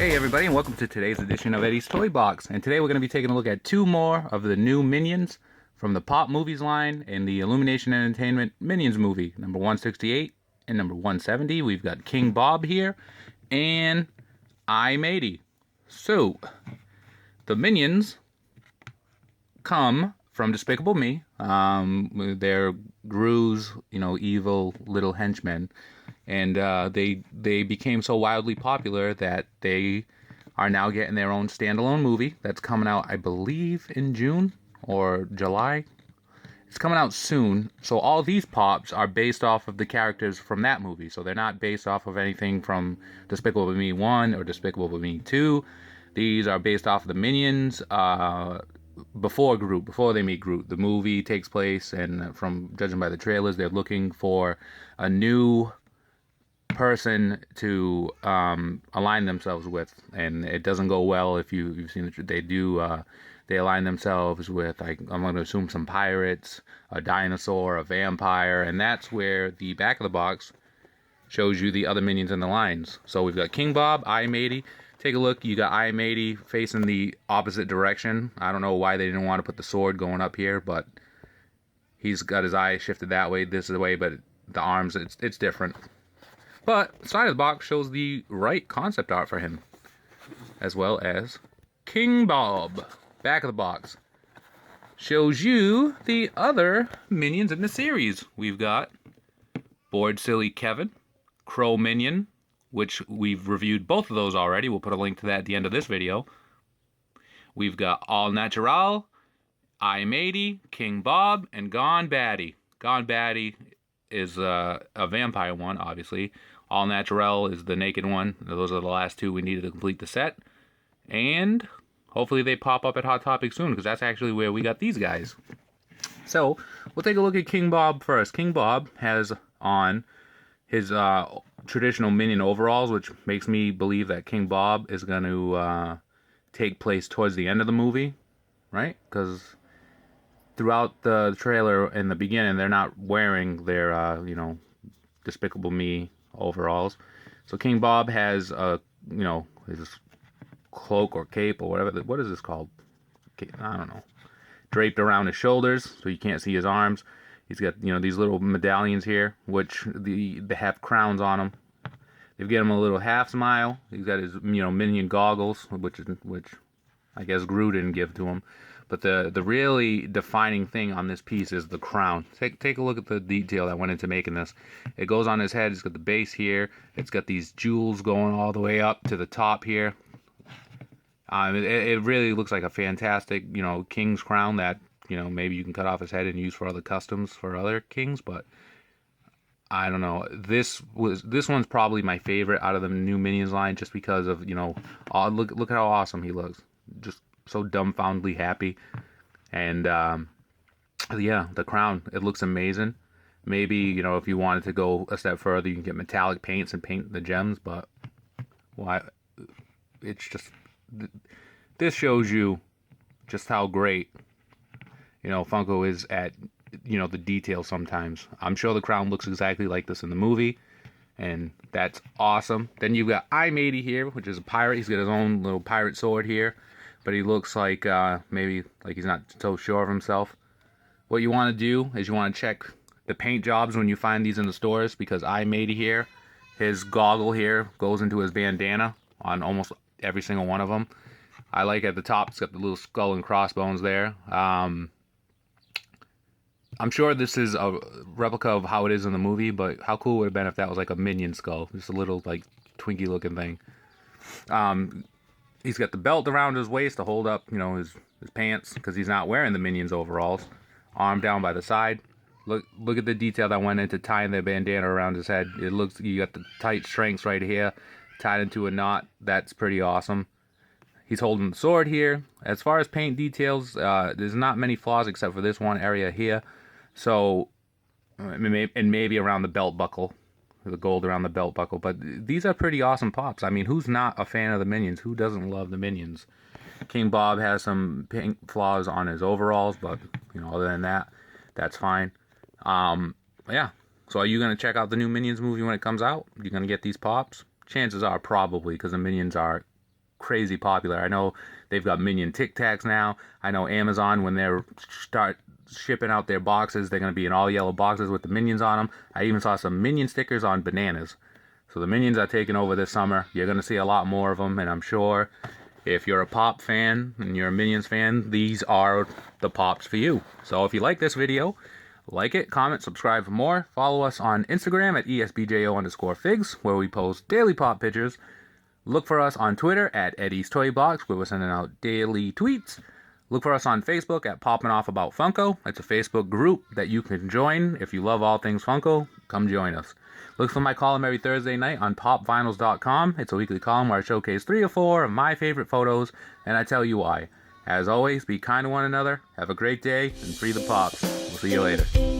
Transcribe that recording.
Hey everybody, and welcome to today's edition of Eddie's Toy Box. And today we're going to be taking a look at two more of the new Minions from the Pop Movies line and the Illumination Entertainment Minions movie, number 168 and number 170. We've got King Bob here and Matie. So, the Minions come from Despicable Me. They're Gru's, evil little henchmen. And they became so wildly popular that they are now getting their own standalone movie that's coming out, I believe, in June or July. It's coming out soon. So all these pops are based off of the characters from that movie. So they're not based off of anything from Despicable Me 1 or Despicable Me 2. These are based off of the Minions before Groot, before they meet Groot. The movie takes place, and from judging by the trailers, they're looking for a new person to align themselves with, and it doesn't go well. If you've seen it, they align themselves with, I'm going to assume, some pirates, a dinosaur, a vampire, and that's where the back of the box shows you the other Minions in the lines. So we've got King Bob, Matie. Take a look. You got Matie facing the opposite direction. I don't know why they didn't want to put the sword going up here, but he's got his eye shifted that way. This is the way, but the arms, it's different. But the side of the box shows the right concept art for him, as well as King Bob. Back of the box shows you the other Minions in the series. We've got Bored Silly Kevin, Crow Minion, which we've reviewed both of those already. We'll put a link to that at the end of this video. We've got All Natural, Matie, King Bob, and Gone Batty. Gone Batty is a vampire one, obviously. All Natural is the naked one. Those are the last two we needed to complete the set. And hopefully they pop up at Hot Topic soon, because that's actually where we got these guys. So, we'll take a look at King Bob first. King Bob has on his traditional Minion overalls, which makes me believe that King Bob is going to take place towards the end of the movie, right? Because throughout the trailer in the beginning, they're not wearing their, Despicable Me overalls. So King Bob has his cloak or cape or whatever. What is this called? I don't know. Draped around his shoulders, so you can't see his arms. He's got, these little medallions here, which they have crowns on them. They've given him a little half smile. He's got his, Minion goggles, which I guess Groot didn't give to him. But the really defining thing on this piece is the crown. Take a look at the detail that went into making this. It goes on his head. It's got the base here. It's got these jewels going all the way up to the top here. It really looks like a fantastic, king's crown that, maybe you can cut off his head and use for other customs for other kings. But I don't know. This one's probably my favorite out of the new Minions line, just because of, look at how awesome he looks. Just so dumbfoundedly happy. And yeah, the crown, it looks amazing. Maybe, if you wanted to go a step further, you can get metallic paints and paint the gems, but why? It's just, this shows you just how great, Funko is at, the detail sometimes. I'm sure the crown looks exactly like this in the movie, and that's awesome. Then you've got Matie here, which is a pirate. He's got his own little pirate sword here, but he looks like maybe like he's not so sure of himself. What you want to do is you want to check the paint jobs when you find these in the stores, because Matie here, his goggle here goes into his bandana on almost every single one of them. I like at the top, it's got the little skull and crossbones there. I'm sure this is a replica of how it is in the movie, but how cool would it have been if that was like a Minion skull? Just a little, like, Twinkie looking thing. He's got the belt around his waist to hold up, his pants, because he's not wearing the Minions overalls. Arm down by the side. Look at the detail that went into tying the bandana around his head. It looks, you got the tight strings right here, tied into a knot. That's pretty awesome. He's holding the sword here. As far as paint details, there's not many flaws except for this one area here. So, and maybe around the belt buckle, the gold around the belt buckle. But these are pretty awesome pops. I mean, who's not a fan of the Minions? Who doesn't love the Minions? King Bob has some paint flaws on his overalls, but, other than that, that's fine. Yeah. So are you going to check out the new Minions movie when it comes out? You're going to get these pops? Chances are probably, because the Minions are crazy popular. I know they've got Minion Tic Tacs now. I know Amazon, when they're start shipping out their boxes, they're going to be in all yellow boxes with the Minions on them. I even saw some Minion stickers on bananas. So the Minions are taking over this summer. You're going to see a lot more of them, and I'm sure if you're a Pop fan and you're a Minions fan, these are the Pops for you. So if you like this video, like it, comment, subscribe for more. Follow us on Instagram at ESBJO_figs, where we post daily Pop pictures. Look for us on Twitter at Eddie's Toy Box, where we're sending out daily tweets. Look for us on Facebook at Poppin' Off About Funko. It's a Facebook group that you can join. If you love all things Funko, come join us. Look for my column every Thursday night on popvinyls.com. It's a weekly column where I showcase 3 or 4 of my favorite photos, and I tell you why. As always, be kind to one another, have a great day, and free the Pops. We'll see you later.